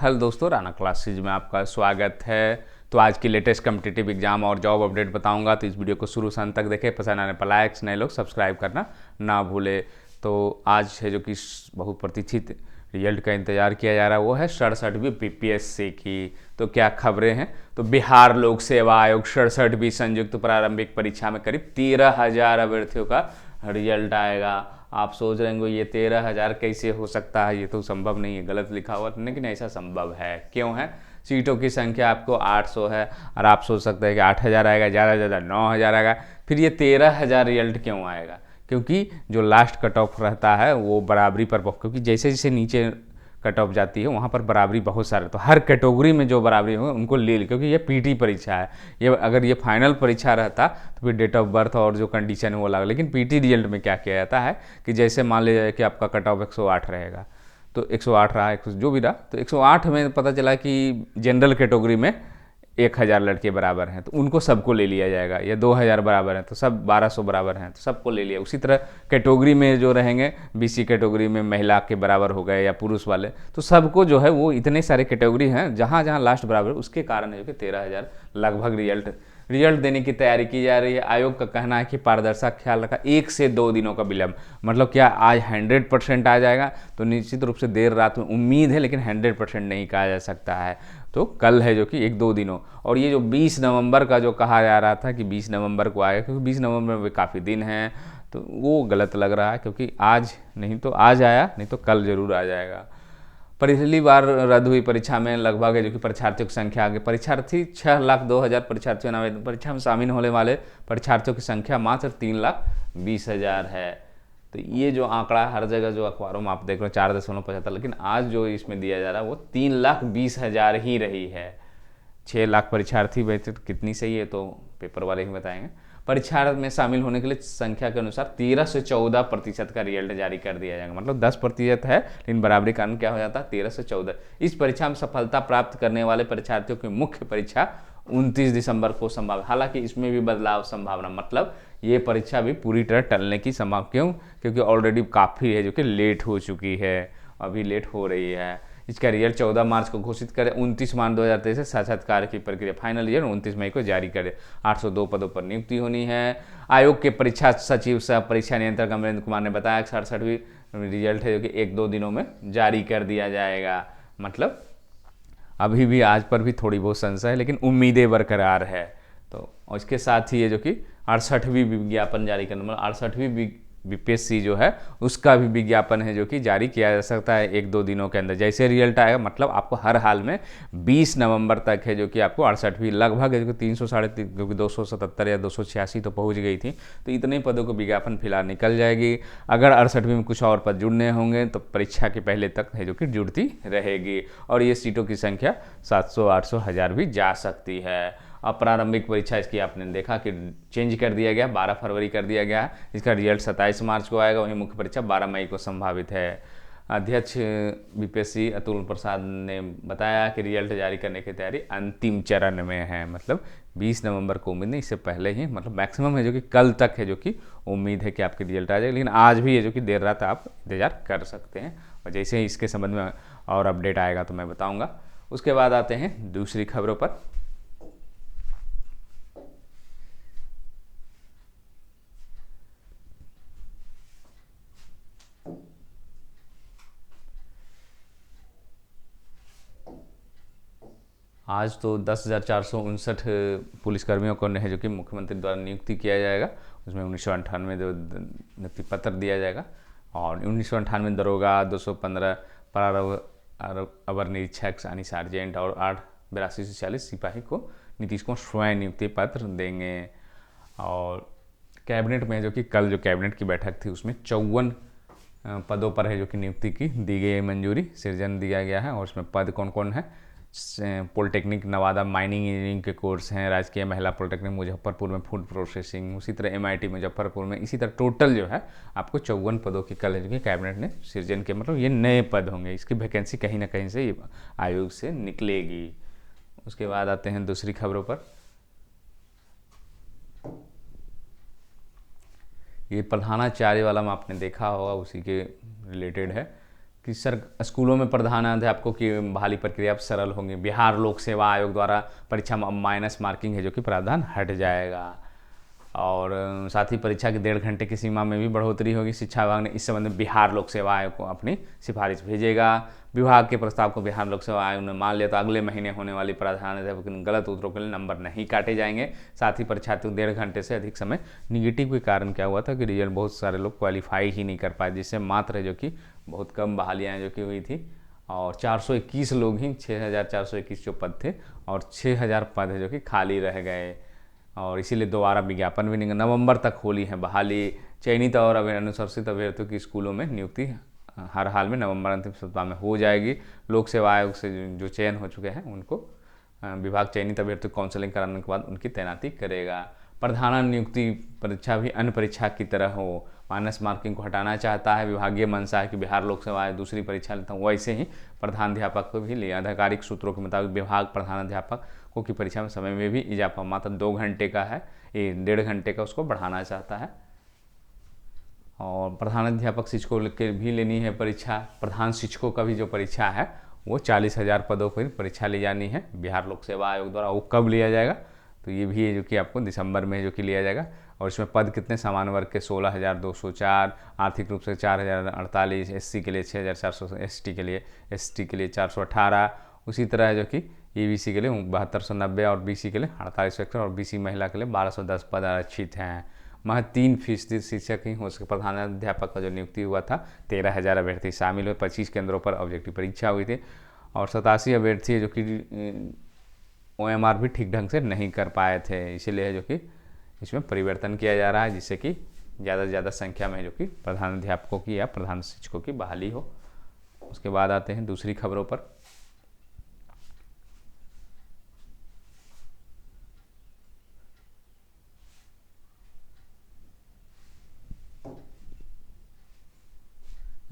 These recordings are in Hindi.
हेलो दोस्तों, राणा क्लासेज में आपका स्वागत है। तो आज की लेटेस्ट कम्पिटिटिव एग्जाम और जॉब अपडेट बताऊंगा, तो इस वीडियो को शुरू से अंत तक देखें। पसंद आने पर लाइक्स, नए लोग सब्सक्राइब करना ना भूले। तो आज है जो कि बहुप्रतीक्षित रिजल्ट का इंतजार किया जा रहा है, वो है 67वीं बीपीएससी की। तो क्या खबरें हैं? तो बिहार लोक सेवा आयोग 67वीं संयुक्त प्रारंभिक परीक्षा में करीब 13,000 अभ्यर्थियों का रिजल्ट आएगा। आप सोच रहे होंगे ये 13,000 कैसे हो सकता है, ये तो संभव नहीं है, गलत लिखा हुआ, लेकिन ऐसा संभव है। क्यों है? सीटों की संख्या आपको 800 है और आप सोच सकते हैं कि 8,000 आएगा, ज़्यादा से ज़्यादा 9,000 आएगा। फिर ये 13,000 रिजल्ट क्यों आएगा? क्योंकि जो लास्ट कट ऑफ रहता है वो बराबरी पर, क्योंकि जैसे जैसे नीचे कट ऑफ जाती है वहाँ पर बराबरी बहुत सारे, तो हर कैटेगरी में जो बराबरी होगा उनको ले ली, क्योंकि ये पीटी परीक्षा है। ये अगर ये फाइनल परीक्षा रहता तो फिर डेट ऑफ बर्थ और जो कंडीशन है वो अलग। लेकिन पीटी रिजल्ट में क्या किया जाता है कि जैसे मान लीजिए कि आपका कट ऑफ 108 रहेगा, तो 108 रहा, जो भी रहा, तो 108 में पता चला कि जनरल कैटेगरी में 1,000 लड़के बराबर हैं, तो उनको सबको ले लिया जाएगा। या 2,000 बराबर हैं तो सब 1,200 बराबर हैं तो सबको ले लिया। उसी तरह कैटेगरी में जो रहेंगे, बीसी कैटेगरी में महिला के बराबर हो गए या पुरुष वाले, तो सबको जो है वो इतने सारे कैटेगरी हैं जहाँ जहाँ लास्ट बराबर, उसके कारण है कि 13,000 लगभग रिजल्ट देने की तैयारी की जा रही है। आयोग का कहना है कि पारदर्शिता ख्याल रखा, 1 से 2 दिनों का विलंब। मतलब क्या आज 100% आ जाएगा? तो निश्चित रूप से देर रात में उम्मीद है, लेकिन 100% नहीं कहा जा सकता है। तो कल है जो कि 1-2 दिनों, और ये जो 20 नवंबर का जो कहा जा रहा था कि 20 नवंबर को आएगा, क्योंकि 20 नवंबर में काफ़ी दिन हैं, तो वो गलत लग रहा है। क्योंकि आज नहीं तो आज आया, नहीं तो कल जरूर आ जाएगा। पहली बार रद्द हुई परीक्षा में लगभग है जो कि परीक्षार्थियों की संख्या आगे, परीक्षार्थी 6,02,000 परीक्षार्थियों ने आवेदन, परीक्षा में शामिल होने वाले परीक्षार्थियों की संख्या मात्र 3,20,000 है। तो ये जो आंकड़ा हर जगह जो अखबारों में आप देख रहे हो 4.75, लेकिन आज जो इसमें दिया जा रहा है वो 3,20,000 ही रही है। 6 लाख परीक्षार्थी बैठे तो कितनी सही है, तो पेपर वाले ही बताएंगे। परीक्षा में शामिल होने के लिए संख्या के अनुसार 13 से 14% का रिजल्ट जारी कर दिया जाएगा। मतलब 10% है, लेकिन बराबरी कारण क्या हो जाता है, 13 से 14। इस परीक्षा में सफलता प्राप्त करने वाले परीक्षार्थियों की मुख्य परीक्षा 29 दिसंबर को संभव। हालांकि इसमें भी बदलाव संभावना, मतलब ये परीक्षा भी पूरी तरह टलने की संभावना। क्यों? क्योंकि ऑलरेडी काफ़ी है जो कि लेट हो चुकी है, अभी लेट हो रही है। इसका रिजल्ट 14 मार्च को घोषित करे, 29 मार्च 2023 से साक्षात्कार की प्रक्रिया, फाइनल रिजल्ट 29 मई को जारी करे। 802 पदों पर नियुक्ति होनी है। आयोग के परीक्षा सचिव सह परीक्षा नियंत्रक अमरेंद्र कुमार ने बताया कि 67वीं रिजल्ट है जो कि 1-2 दिनों में जारी कर दिया जाएगा। मतलब अभी भी आज पर भी थोड़ी बहुत संशय है, लेकिन उम्मीदें बरकरार है। तो इसके साथ ही ये जो कि 68वीं विज्ञापन जारी करना, मतलब 68वीं बीपीएससी जो है उसका भी विज्ञापन है जो कि जारी किया जा सकता है 1-2 दिनों के अंदर, जैसे रिजल्ट आएगा। मतलब आपको हर हाल में 20 नवंबर तक है जो कि आपको 68वीं लगभग है जो कि 300 साढ़े, क्योंकि 277 या 286 तो पहुंच गई थी, तो इतने पदों को विज्ञापन फिलहाल निकल जाएगी। अगर 68वीं में कुछ और पद जुड़ने होंगे तो परीक्षा के पहले तक है जो कि जुड़ती रहेगी, और ये सीटों की संख्या 700, 800, 1000 भी जा सकती है। अब प्रारंभिक परीक्षा इसकी आपने देखा कि चेंज कर दिया गया, 12 फरवरी कर दिया गया। इसका रिजल्ट 27 मार्च को आएगा, वहीं मुख्य परीक्षा 12 मई को संभावित है। अध्यक्ष बीपीएससी अतुल प्रसाद ने बताया कि रिजल्ट जारी करने की तैयारी अंतिम चरण में है। मतलब 20 नवंबर को उम्मीद नहीं, इससे पहले ही, मतलब मैक्सिमम है जो कि कल तक है जो कि उम्मीद है कि आपके रिजल्ट आ जाएगा, लेकिन आज भी है जो कि देर रात आप इंतजार कर सकते हैं। और जैसे ही इसके संबंध में और अपडेट आएगा तो मैं बताऊँगा। उसके बाद आते हैं दूसरी खबरों पर। आज तो 10,459 पुलिसकर्मियों को है जो कि मुख्यमंत्री द्वारा नियुक्ति किया जाएगा। उसमें 1998 नियुक्ति पत्र दिया जाएगा, और 1998 दरोगा, 215 पर अवर निरीक्षक यानी सार्जेंट, और 82 से 40 सिपाही को नीतीश को स्वयं नियुक्ति पत्र देंगे। और कैबिनेट में जो कि कल जो कैबिनेट की बैठक थी उसमें 54 पदों पर है जो कि नियुक्ति की दी गई मंजूरी, सृजन दिया गया है। और उसमें पद कौन कौन है? पॉलिटेक्निक नवादा माइनिंग इंजीनियरिंग के कोर्स हैं, राजकीय महिला पॉलिटेक्निक मुजफ्फरपुर में फूड प्रोसेसिंग, उसी तरह MIT मुजफ्फरपुर में, इसी तरह टोटल जो है आपको 54 पदों की कल जो कि कैबिनेट ने सृजन के, मतलब ये नए पद होंगे। इसकी वैकेंसी कहीं ना कहीं से आयोग से निकलेगी। उसके बाद आते हैं दूसरी खबरों पर। ये प्रधानाचार्य वाला में आपने देखा होगा, उसी के रिलेटेड है कि सर स्कूलों में प्रधानाध्यापकों की बहाली प्रक्रिया अब सरल होंगी। बिहार लोक सेवा आयोग द्वारा परीक्षा में माइनस मार्किंग है जो कि प्रावधान हट जाएगा। और साथ ही परीक्षा के 1.5 घंटे की सीमा में भी बढ़ोतरी होगी। शिक्षा विभाग ने इस संबंध में बिहार लोक सेवा आयोग को अपनी सिफारिश भेजेगा। विभाग के प्रस्ताव को बिहार लोक सेवा आयोग ने मान लिया तो अगले महीने होने वाली प्रधानाध्यापक के गलत उत्तरों के लिए नंबर नहीं काटे जाएंगे। साथ ही परीक्षार्थियों 1.5 घंटे से अधिक समय निगेटिव के कारण क्या हुआ था कि रिजल्ट बहुत सारे लोग क्वालिफाई ही नहीं कर पाए, जिससे मात्र जो कि बहुत कम बहालियाँ जो कि हुई थी और 421 लोग ही 6421 जो पद थे और 6000 पद है जो कि खाली रह गए। और इसीलिए दोबारा विज्ञापन भी नहीं, नवंबर तक होली है बहाली। चयनित और अनुशंसित अभ्यर्थियों की स्कूलों में नियुक्ति हर हाल में नवंबर अंतिम सप्ताह में हो जाएगी। लोक सेवा आयोग से जो चयन हो चुके हैं उनको विभाग चयनित अभ्यर्थियों को काउंसलिंग कराने के बाद उनकी तैनाती करेगा। प्रधान नियुक्ति परीक्षा भी अन्य परीक्षा की तरह हो। माइनस मार्किंग को हटाना चाहता है। विभागीय मंशा है कि बिहार लोक सेवा आयोग दूसरी परीक्षा लेता हूँ, वैसे ही प्रधानाध्यापक को भी लिया। आधिकारिक सूत्रों के मुताबिक विभाग प्रधानाध्यापकों की परीक्षा में समय में भी इजाफा मात्र 2 घंटे का है, ये 1.5 घंटे का उसको बढ़ाना चाहता है। और प्रधानाध्यापक शिक्षकों के भी लेनी है परीक्षा। प्रधान शिक्षकों का भी जो परीक्षा है वो 40,000 पदों पर परीक्षा ली जानी है बिहार लोक सेवा आयोग द्वारा। वो कब लिया जाएगा तो ये भी है जो कि आपको दिसंबर में जो कि लिया जाएगा। और इसमें पद कितने, सामान्य वर्ग के 16,204, आर्थिक रूप से 4,048, एससी के लिए 6,400, एसटी के लिए 418। उसी तरह है जो कि ईबीसी के लिए 7290 और बीसी के लिए 4861 और बीसी महिला के लिए 1210 पद आरक्षित हैं। महज 3% शिक्षक ही हो सके। प्रधानाध्यापक का जो नियुक्ति हुआ था 13,000 अभ्यर्थी शामिल हुए। 25 केंद्रों पर ऑब्जेक्टिव परीक्षा हुई थी और 87 अभ्यर्थी जो कि OMR भी ठीक ढंग से नहीं कर पाए थे। इसीलिए जो कि इसमें परिवर्तन किया जा रहा है जिससे कि ज़्यादा से ज़्यादा संख्या में जो कि प्रधानाध्यापकों की या प्रधान शिक्षकों की बहाली हो। उसके बाद आते हैं दूसरी खबरों पर।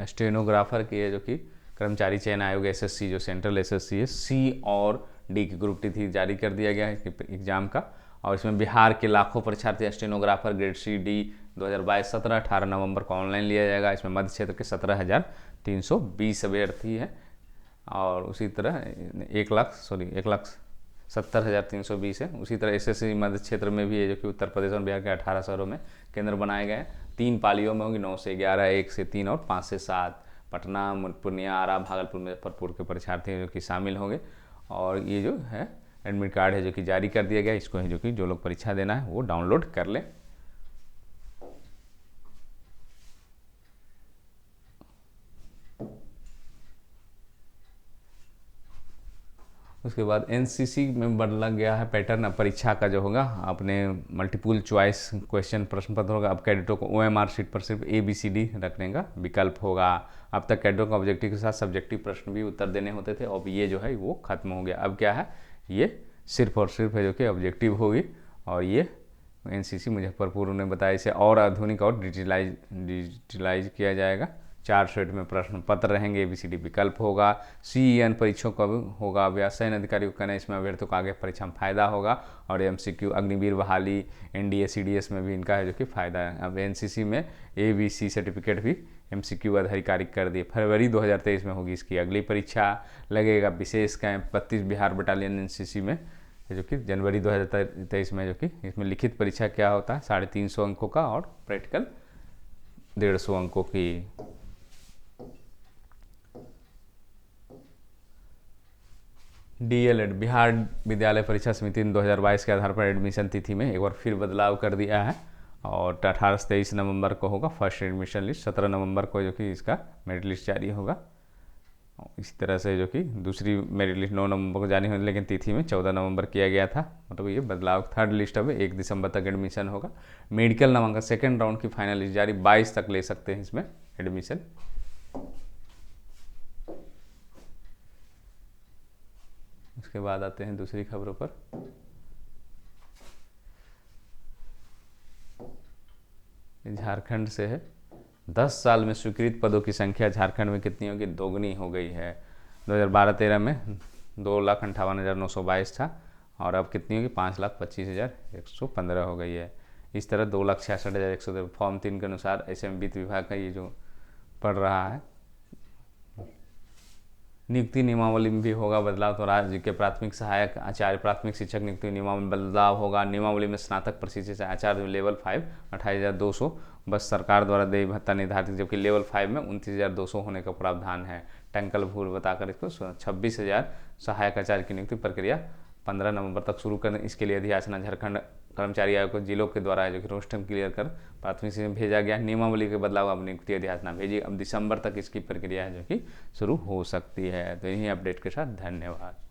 स्टेनोग्राफर की है जो कि कर्मचारी चयन आयोग SSC जो सेंट्रल SSC है, C और D की ग्रुप टी जारी कर दिया गया है एग्जाम का। और इसमें बिहार के लाखों परीक्षार्थी स्टेनोग्राफर ग्रेड C D 2022 17-18 नवंबर को ऑनलाइन लिया जाएगा। इसमें मध्य क्षेत्र के 17,320 अभ्यर्थी हैं और उसी तरह 1,70,320 है। उसी तरह SSC मध्य क्षेत्र में भी है जो कि उत्तर प्रदेश और बिहार के 18 शहरों में केंद्र बनाए गए हैं। 3 पालियों में होंगी, 9 से 11, 1 से 3 और 5 से 7। पटना, पूर्णिया, आरा, भागलपुर, मुजफ्फरपुर के परीक्षार्थी जो कि शामिल होंगे। और ये जो है एडमिट कार्ड है जो कि जारी कर दिया गया, इसको है जो कि जो लोग परीक्षा देना है वो डाउनलोड कर लें। उसके बाद NCC में बदला गया है पैटर्न। अब परीक्षा का जो होगा अपने मल्टीपल चॉइस क्वेश्चन प्रश्न पत्र होगा। अब कैडेटों को OMR शीट पर सिर्फ ABCD रखने का विकल्प होगा। अब तक कैडेटों को ऑब्जेक्टिव के साथ सब्जेक्टिव प्रश्न भी उत्तर देने होते थे, अब ये जो है वो खत्म हो गया। अब क्या है, ये सिर्फ और सिर्फ है जो कि ऑब्जेक्टिव होगी। और ये NCC मुजफ्फरपुर ने बताया इसे और आधुनिक और डिजिटलाइज किया जाएगा। 4 सेट में प्रश्न पत्र रहेंगे, ABCD विकल्प होगा। CEN परीक्षाओं का होगा अभ्यास। सैन्य अधिकारी को कहना है इसमें अभ्यर्थियों को आगे परीक्षा में फायदा होगा। और MCQ अग्निवीर बहाली NDA CDS में भी इनका है जो कि फायदा है। अब NCC में ABC सर्टिफिकेट भी MCQ आधिकारिक कर दिए। फरवरी 2023 में होगी इसकी अगली परीक्षा। लगेगा विशेष कैंप 32 बिहार बटालियन NCC में जो कि जनवरी 2023 में जो कि इसमें लिखित परीक्षा क्या होता है 350 अंकों का और प्रैक्टिकल 150 अंकों की। DLED बिहार विद्यालय परीक्षा समिति ने 2022 के आधार पर एडमिशन तिथि में एक बार फिर बदलाव कर दिया है और 18 से 23 नवंबर को होगा फर्स्ट एडमिशन लिस्ट। 17 नवंबर को जो कि इसका मेरिट लिस्ट जारी होगा। इसी तरह से जो कि दूसरी मेरिट लिस्ट 9 नवंबर को जारी होगी, लेकिन तिथि में 14 नवंबर किया गया था। मतलब ये बदलाव। थर्ड लिस्ट अब 1 दिसंबर तक एडमिशन होगा। मेडिकल नामांकन सेकेंड राउंड की फाइनल लिस्ट जारी, 22 तक ले सकते हैं इसमें एडमिशन। उसके बाद आते हैं दूसरी खबरों पर। झारखंड से है। 10 साल में स्वीकृत पदों की संख्या झारखंड में कितनी होगी, दोगुनी हो गई है। 2012-13 में 2,58,922 था और अब कितनी होगी 5,25,115 हो गई है। इस तरह 2,66,100 फॉर्म 3 के अनुसार ऐसे में वित्त विभाग का ये जो पड़ रहा है नियुक्ति नियमावली में भी होगा बदलाव। तो राज्य के प्राथमिक सहायक आचार्य प्राथमिक शिक्षक नियुक्ति नियमावली में बदलाव होगा। नियमावली में स्नातक प्रशिक्षित आचार्य लेवल 5 28,200 बस सरकार द्वारा देय भत्ता निर्धारित, जबकि लेवल 5 में 29,200 होने का प्रावधान है। टंकल भूल बताकर इसको 26,000 सहायक आचार्य की नियुक्ति प्रक्रिया 15 नवंबर तक शुरू कर। इसके लिए अधियाचना झारखंड कर्मचारी आयोग को जिलों के द्वारा जो कि रोस्टर क्लियर कर प्राथमिक से भेजा गया। नियमावली के बदलाव अब नियुक्ति अधियाचना भेजी। अब दिसंबर तक इसकी प्रक्रिया है जो कि शुरू हो सकती है। तो यही अपडेट के साथ धन्यवाद।